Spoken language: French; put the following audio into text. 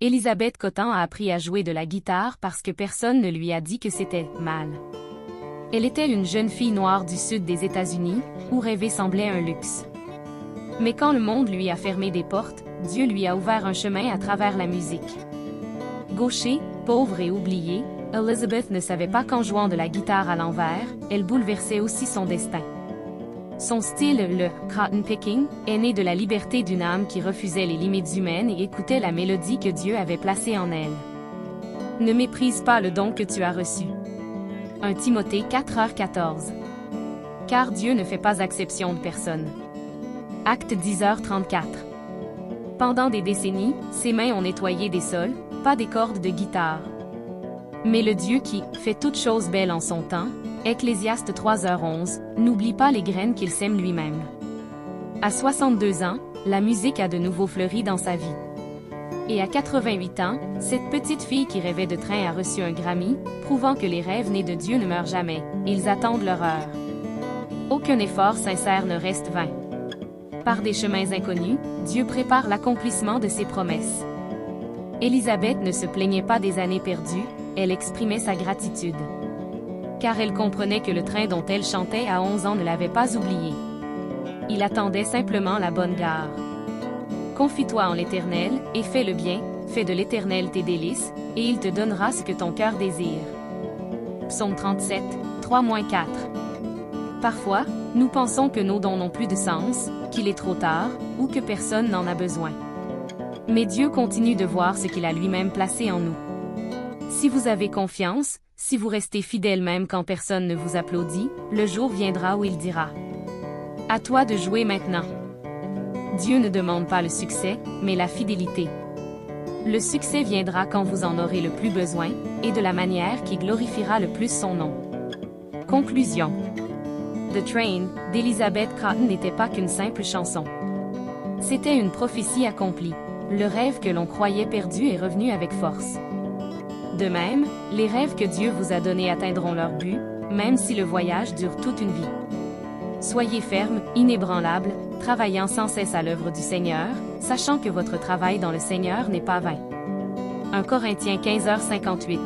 Elisabeth Cotton a appris à jouer de la guitare parce que personne ne lui a dit que c'était mal. Elle était une jeune fille noire du sud des États-Unis, où rêver semblait un luxe. Mais quand le monde lui a fermé des portes, Dieu lui a ouvert un chemin à travers la musique. Gaucher, pauvre et oubliée, Elizabeth ne savait pas qu'en jouant de la guitare à l'envers, elle bouleversait aussi son destin. Son style, le cotton picking, est né de la liberté d'une âme qui refusait les limites humaines et écoutait la mélodie que Dieu avait placée en elle. Ne méprise pas le don que tu as reçu. 1 Timothée 4h14. Car Dieu ne fait pas exception de personne. Acte 10h34. Pendant des décennies, ses mains ont nettoyé des sols, pas des cordes de guitare. Mais le Dieu qui fait toutes choses belles en son temps, Ecclésiaste 3h11, n'oublie pas les graines qu'il sème lui-même. À 62 ans, la musique a de nouveau fleuri dans sa vie. Et à 88 ans, cette petite fille qui rêvait de train a reçu un Grammy, prouvant que les rêves nés de Dieu ne meurent jamais, ils attendent leur heure. Aucun effort sincère ne reste vain. Par des chemins inconnus, Dieu prépare l'accomplissement de ses promesses. Élisabeth ne se plaignait pas des années perdues, elle exprimait sa gratitude. Car elle comprenait que le train dont elle chantait à 11 ans ne l'avait pas oubliée. Il attendait simplement la bonne gare. Confie-toi en l'Éternel, et fais le bien, fais de l'Éternel tes délices, et il te donnera ce que ton cœur désire. Psaume 37, 3-4. Parfois, nous pensons que nos dons n'ont plus de sens, qu'il est trop tard, ou que personne n'en a besoin. Mais Dieu continue de voir ce qu'il a lui-même placé en nous. Si vous avez confiance, si vous restez fidèle même quand personne ne vous applaudit, le jour viendra où il dira « À toi de jouer maintenant ». Dieu ne demande pas le succès, mais la fidélité. Le succès viendra quand vous en aurez le plus besoin, et de la manière qui glorifiera le plus son nom. Conclusion. The Train, d'Elizabeth Cotton n'était pas qu'une simple chanson. C'était une prophétie accomplie. Le rêve que l'on croyait perdu est revenu avec force. De même, les rêves que Dieu vous a donnés atteindront leur but, même si le voyage dure toute une vie. Soyez ferme, inébranlable, travaillant sans cesse à l'œuvre du Seigneur, sachant que votre travail dans le Seigneur n'est pas vain. 1 Corinthiens 15h58.